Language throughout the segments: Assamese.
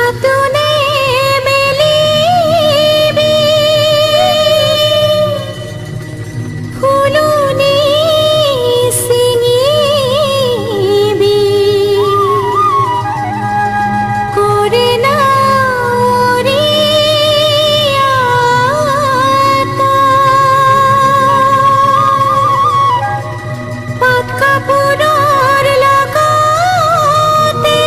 হাতনে মেলিবি ফুলনি ছিঙিবি করে না পাত কাপড়ের লাগাতে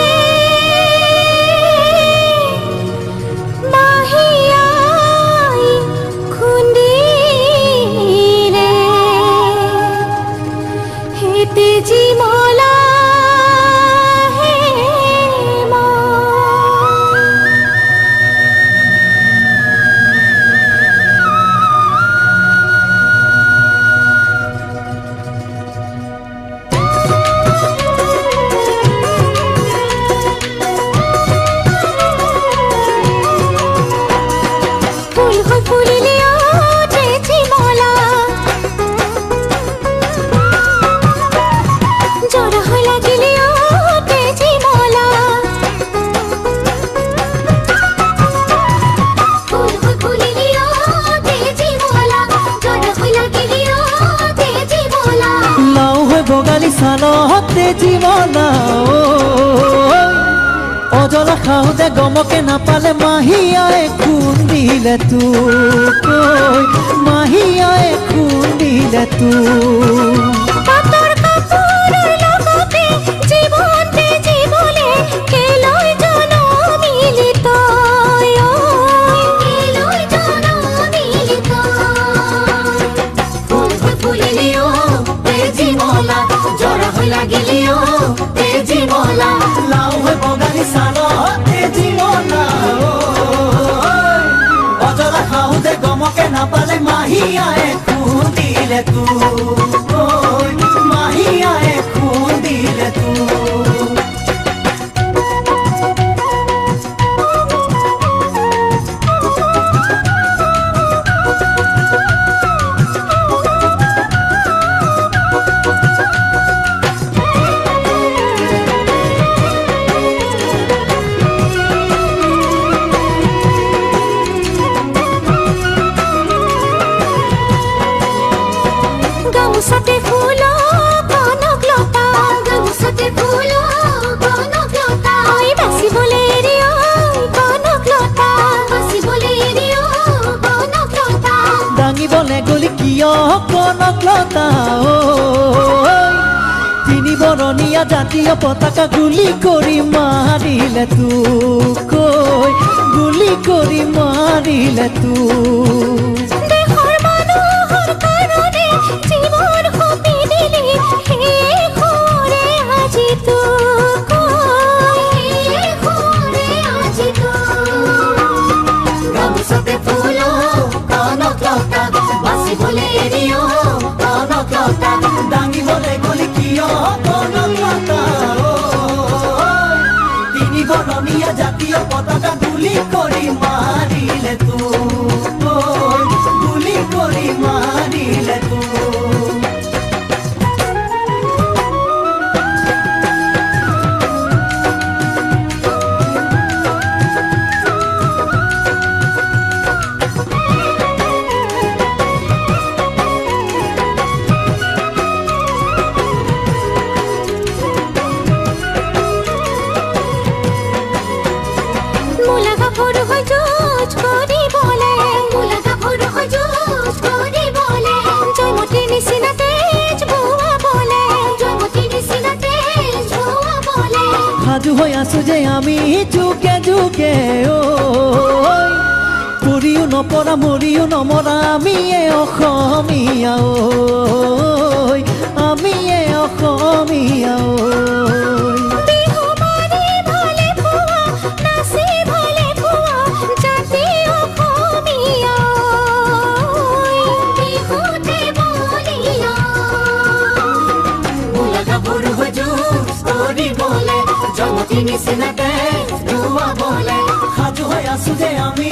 মাহিয়াই খুন্দি রে হেতে জিমলা হে মা ফুল হয় ফুলিলে ওঠে জিমলা জড় হয় লাগিলে ওঠে জিমলা ফুল হয় ফুলিলে ওঠে জিমলা জড় হয় লাগিলে ওঠে জিমলা লাও হৈ বগালি চালতে জীৱনা অজলা খাওঁতে গমকে নাপালে মাহীয়াই খুন্দিলে তোক মাহীয়াই খুন্দিলে তোক পাতৰ কাপোৰৰ লগতে জীৱনতে জীৱলে কেলৈ জনমিলি তই কেলৈ জনমিলি তই ফুল হৈ ফুলিলিও তেজিমলা জ্বৰ হৈ লাগিলিও তেজিমলা লাও হৈ বগালি চালতে জীৱনা অজলা খাওঁতে গমকে নাপালে মাহীয়াই খুন্দিলে তোক মাহীয়াই খুন্দিলে তোক গামোচাতে ফুল কনক লতা গামোচাতে ফুল কনক লতা ঐ বাচিবলে এৰিও কনক লতা বাচিবলে এৰিও কনক লতা দাঙিবলে গলি কিয় কনক লতা তিনি বৰণীয়া জাতীয় পতাকা গুলি কৰি মাৰিলে তোক গুলি কৰি মাৰিলে তোক দেশৰ মানুহৰ কাৰণে জীৱন সঁপি দিলি শেষৰে আজি তোক শেষৰে আজি তোক গামোচাতে ফুল কনক লতা বাচিবলে এৰিও কনক লতা দাঙিবলে গলি কিয় কনক লতা তিনি বৰণীয়া জাতীয় পতাকা গুলি কৰি মাৰিলে তোক গুলি কৰি মাৰিলে তোক মূলা কাপোৰ হৈ যুঁজ কৰিবলে মূলা কাপোৰ হৈ যুঁজ কৰিবলে জয়মতীৰ নিচিনা তেজ বোৱাবলে জয়মতীৰ নিচিনা তেজ বোৱাবলে সাজু হৈ আছো যে আমি যুগে যুগে পৰিও নপৰা মৰিও নমৰা আমিয়ে অসমীয়া আমিয়ে অসমীয়া বিহু মাৰি ভালে পোৱা নাচি ভালে পোৱা জাতি অসমীয়া বিহুতে বলিয়া মূলা কাপোৰ হৈ যুঁজ কৰিবলে জয়মতীৰ নিচিনা তেজ বোৱাবলে সাজু হৈ আছো যে আমি